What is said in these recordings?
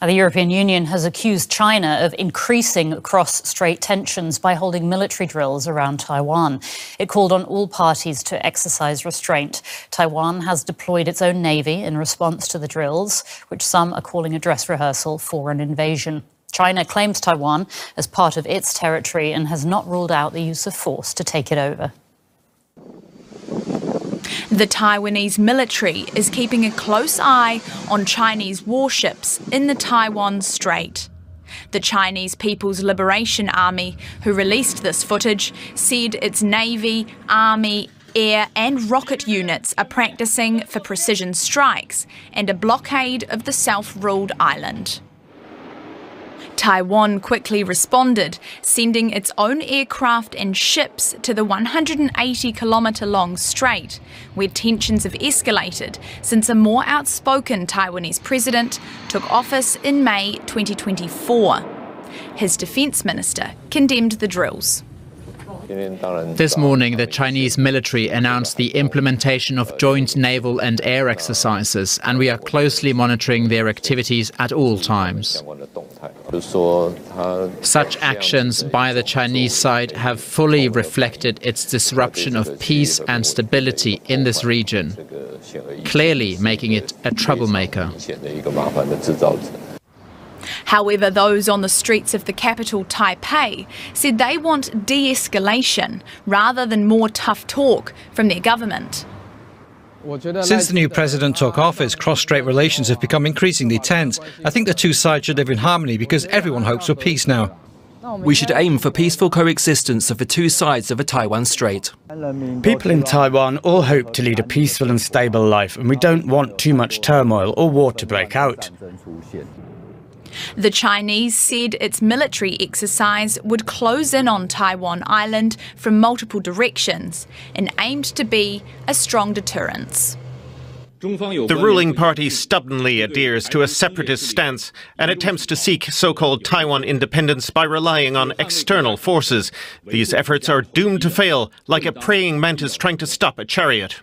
Now, the European Union has accused China of increasing cross-strait tensions by holding military drills around Taiwan. It called on all parties to exercise restraint. Taiwan has deployed its own navy in response to the drills, which some are calling a dress rehearsal for an invasion. China claims Taiwan as part of its territory and has not ruled out the use of force to take it over. The Taiwanese military is keeping a close eye on Chinese warships in the Taiwan Strait. The Chinese People's Liberation Army, who released this footage, said its navy, army, air and rocket units are practicing for precision strikes and a blockade of the self-ruled island. Taiwan quickly responded, sending its own aircraft and ships to the 180-kilometre-long strait, where tensions have escalated since a more outspoken Taiwanese president took office in May 2024. His defence minister condemned the drills. This morning, the Chinese military announced the implementation of joint naval and air exercises, and we are closely monitoring their activities at all times. Such actions by the Chinese side have fully reflected its disruption of peace and stability in this region, clearly making it a troublemaker. However, those on the streets of the capital, Taipei, said they want de-escalation rather than more tough talk from their government. Since the new president took office, cross-strait relations have become increasingly tense. I think the two sides should live in harmony because everyone hopes for peace now. We should aim for peaceful coexistence of the two sides of the Taiwan Strait. People in Taiwan all hope to lead a peaceful and stable life, and we don't want too much turmoil or war to break out. The Chinese said its military exercise would close in on Taiwan Island from multiple directions and aimed to be a strong deterrence. The ruling party stubbornly adheres to a separatist stance and attempts to seek so-called Taiwan independence by relying on external forces. These efforts are doomed to fail, like a praying mantis trying to stop a chariot.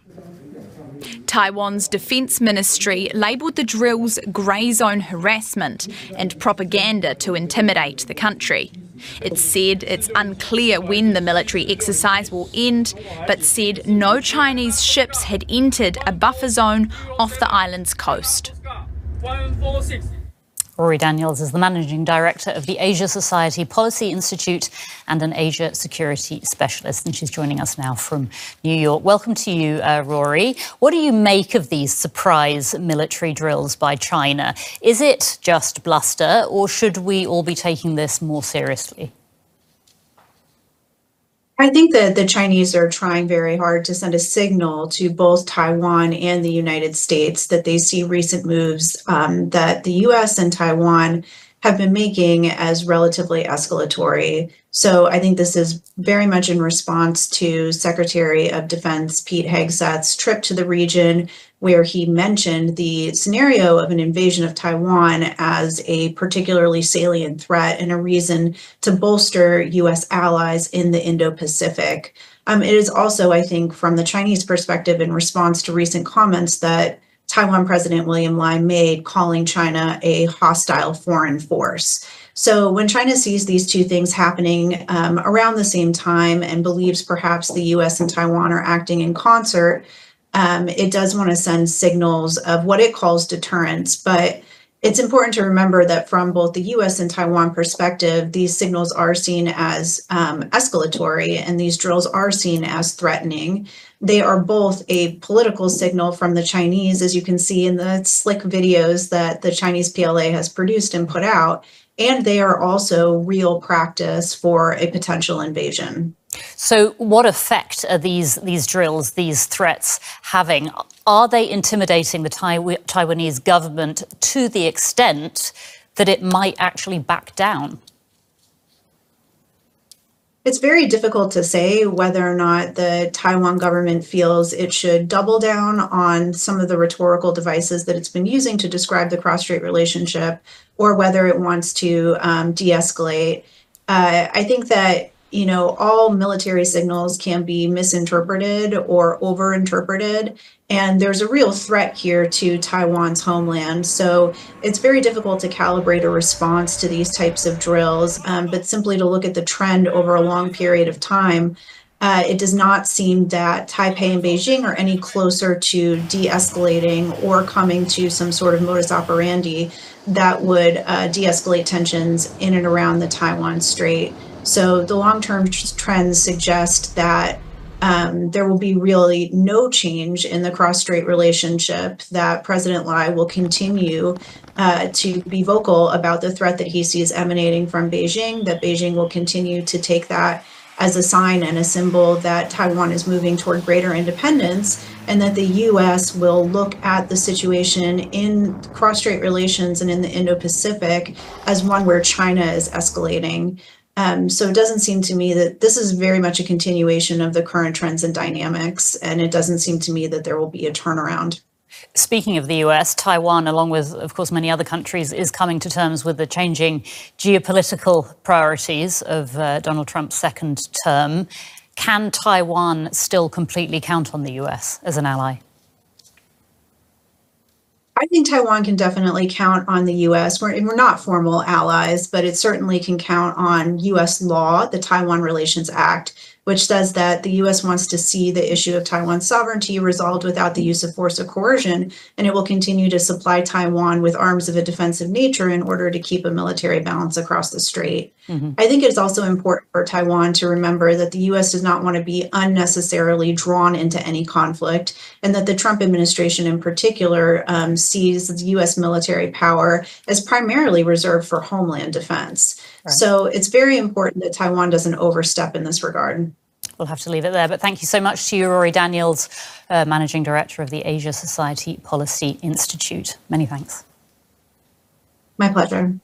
Taiwan's defence ministry labelled the drills grey zone harassment and propaganda to intimidate the country. It said it's unclear when the military exercise will end, but said no Chinese ships had entered a buffer zone off the island's coast. Rory Daniels is the Managing Director of the Asia Society Policy Institute and an Asia security specialist, and she's joining us now from New York. Welcome to you, Rory. What do you make of these surprise military drills by China? Is it just bluster, or should we all be taking this more seriously? I think that the Chinese are trying very hard to send a signal to both Taiwan and the United States that they see recent moves that the U.S. and Taiwan have been making as relatively escalatory. So I think this is very much in response to Secretary of Defense Pete Hegseth's trip to the region, where he mentioned the scenario of an invasion of Taiwan as a particularly salient threat and a reason to bolster U.S. allies in the Indo-Pacific. It is also, I think, from the Chinese perspective, in response to recent comments that Taiwan President William Lai made, calling China a hostile foreign force. So when China sees these two things happening around the same time and believes perhaps the U.S. and Taiwan are acting in concert, it does want to send signals of what it calls deterrence. But it's important to remember that from both the U.S. and Taiwan perspective, these signals are seen as escalatory, and these drills are seen as threatening. They are both a political signal from the Chinese, as you can see in the slick videos that the Chinese PLA has produced and put out, and they are also real practice for a potential invasion. So what effect are these drills, these threats having? Are they intimidating the Taiwanese government to the extent that it might actually back down? It's very difficult to say whether or not the Taiwan government feels it should double down on some of the rhetorical devices that it's been using to describe the cross-strait relationship, or whether it wants to de-escalate. I think that all military signals can be misinterpreted or overinterpreted. And there's a real threat here to Taiwan's homeland. So it's very difficult to calibrate a response to these types of drills. But simply to look at the trend over a long period of time, it does not seem that Taipei and Beijing are any closer to de-escalating or coming to some sort of modus operandi that would de-escalate tensions in and around the Taiwan Strait. So the long-term trends suggest that there will be really no change in the cross-strait relationship, that President Lai will continue to be vocal about the threat that he sees emanating from Beijing, that Beijing will continue to take that as a sign and a symbol that Taiwan is moving toward greater independence, and that the U.S. will look at the situation in cross-strait relations and in the Indo-Pacific as one where China is escalating. So it doesn't seem to me that this is very much a continuation of the current trends and dynamics, and it doesn't seem to me that there will be a turnaround. Speaking of the US, Taiwan, along with, of course, many other countries, is coming to terms with the changing geopolitical priorities of Donald Trump's second term. Can Taiwan still completely count on the US as an ally? I think Taiwan can definitely count on the U.S. We're not formal allies, but it certainly can count on U.S. law, the Taiwan Relations Act, which says that the U.S. wants to see the issue of Taiwan's sovereignty resolved without the use of force or coercion, and it will continue to supply Taiwan with arms of a defensive nature in order to keep a military balance across the strait. I think it's also important for Taiwan to remember that the U.S. does not want to be unnecessarily drawn into any conflict, and that the Trump administration in particular sees the U.S. military power as primarily reserved for homeland defense. Right. So it's very important that Taiwan doesn't overstep in this regard. We'll have to leave it there. But thank you so much to you, Rory Daniels, Managing Director of the Asia Society Policy Institute. Many thanks. My pleasure.